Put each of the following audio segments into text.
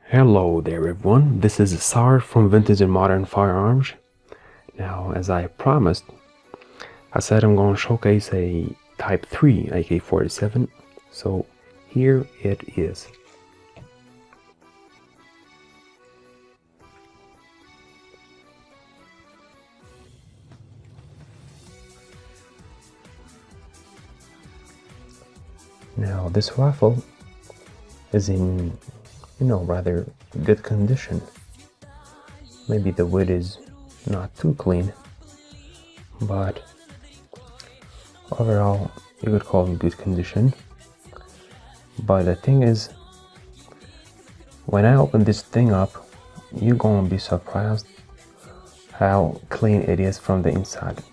Hello there everyone, this is Sar from Vintage and Modern Firearms. Now, as I promised, I said I'm going to showcase a Type 3 AK-47, so here it is. Now, this rifle is in, rather good condition. Maybe the wood is not too clean, but overall you could call it good condition. But the thing is, when I open this thing up, you're gonna be surprised how clean it is from the inside.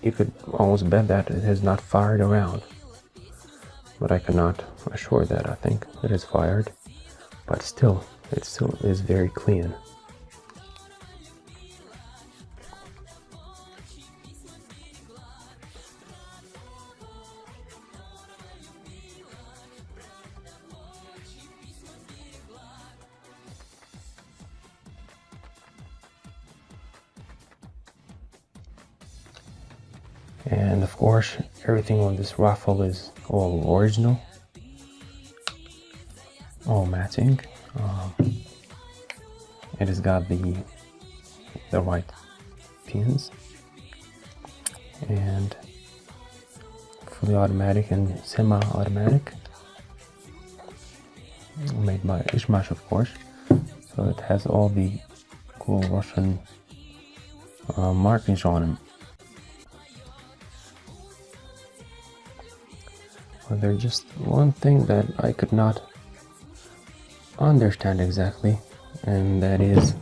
You could almost bet that it has not fired around, but I cannot assure that. I think it is fired, but still, it still is very clean. And of course, everything on this rifle is all original, all matching. It has got the right pins and fully automatic and semi-automatic, made by Izhmash, of course. So it has all the cool Russian markings on them. But there's just one thing that I could not understand exactly, and that is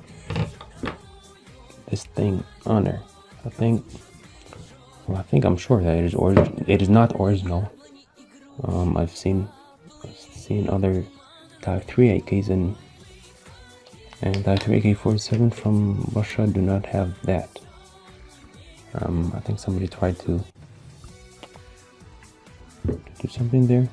this thing on there. I'm sure that it is not original. I've seen other Type 3 AKs and Type 3 AK-47 from Russia do not have that. I think somebody tried to do something there.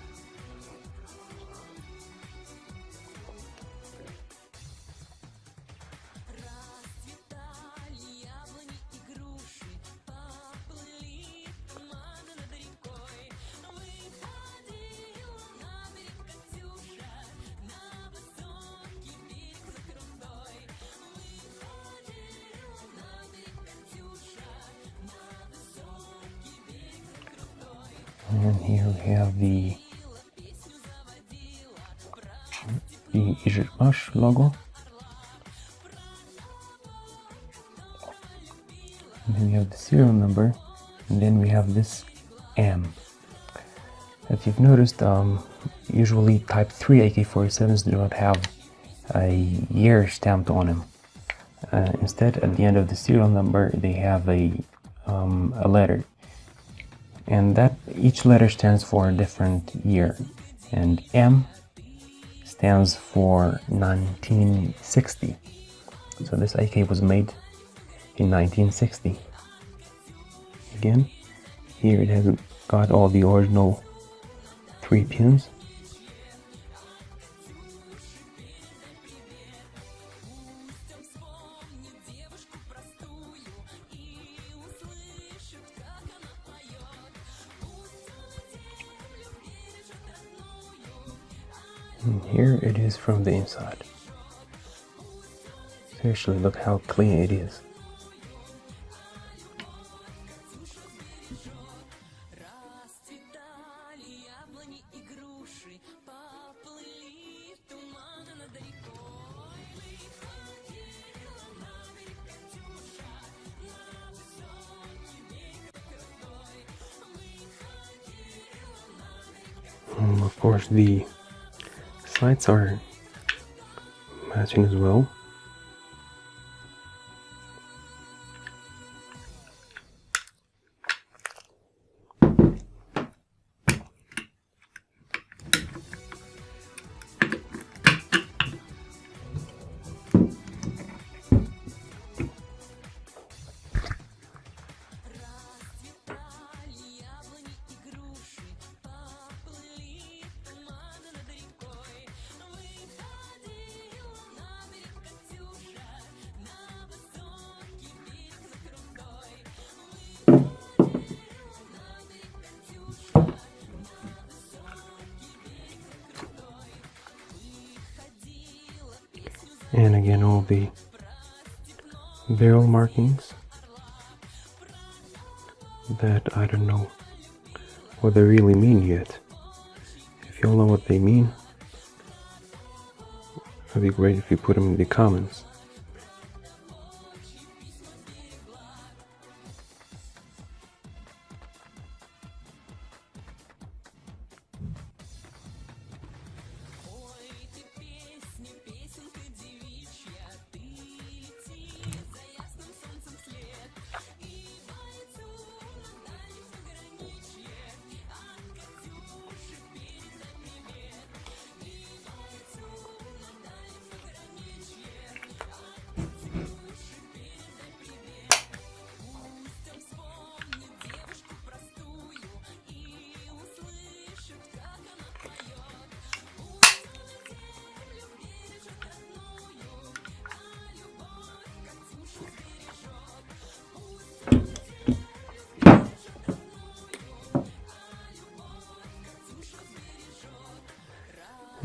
And here we have the Izhmash logo. And then we have the serial number, and then we have this M. If you've noticed, usually Type 3 AK-47s do not have a year stamped on them. Instead, at the end of the serial number, they have a letter, and that each letter stands for a different year. And M stands for 1960. So this AK was made in 1960. Again, here it has got all the original 3 pins. And here it is from the inside. Seriously, look how clean it is. Of course, the sights are matching as well. the barrel markings that I don't know what they really mean yet. If you all know what they mean, it'd be great if you put them in the comments.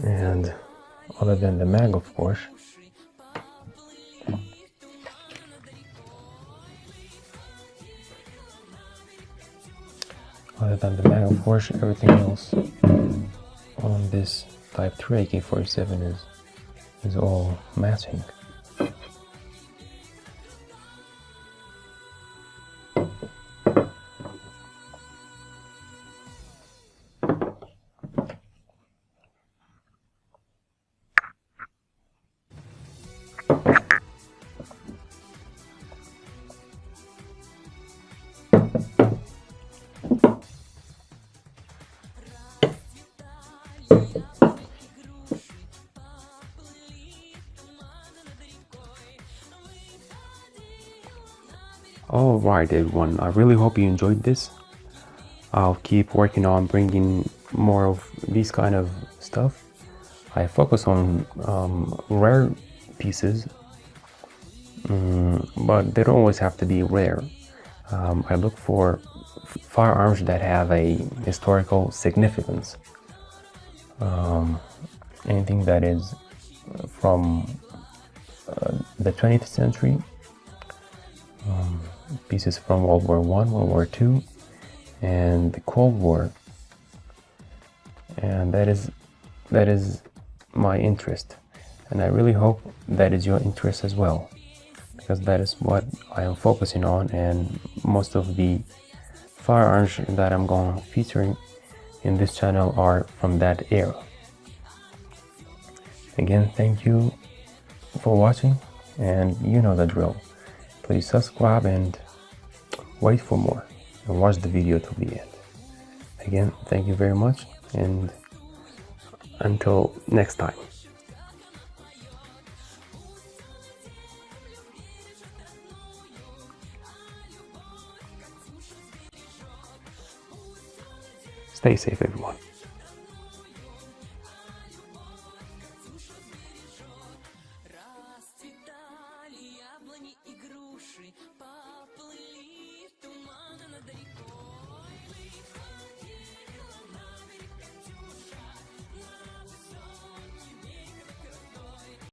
And other than the mag, of course, everything else on this Type 3 AK-47 is all matching. Alright everyone, I really hope you enjoyed this. I'll keep working on bringing more of these kind of stuff. I focus on rare pieces, but they don't always have to be rare. I look for firearms that have a historical significance. Anything that is from the 20th century, pieces from World War I, World War II, and the Cold War, and that is my interest, and I really hope that is your interest as well, because that is what I am focusing on, and most of the firearms that I'm going featuring in this channel are from that era. Again, thank you for watching, and you know the drill. Please subscribe and wait for more, and watch the video till the end. Again, thank you very much, and until next time. Stay safe, everyone.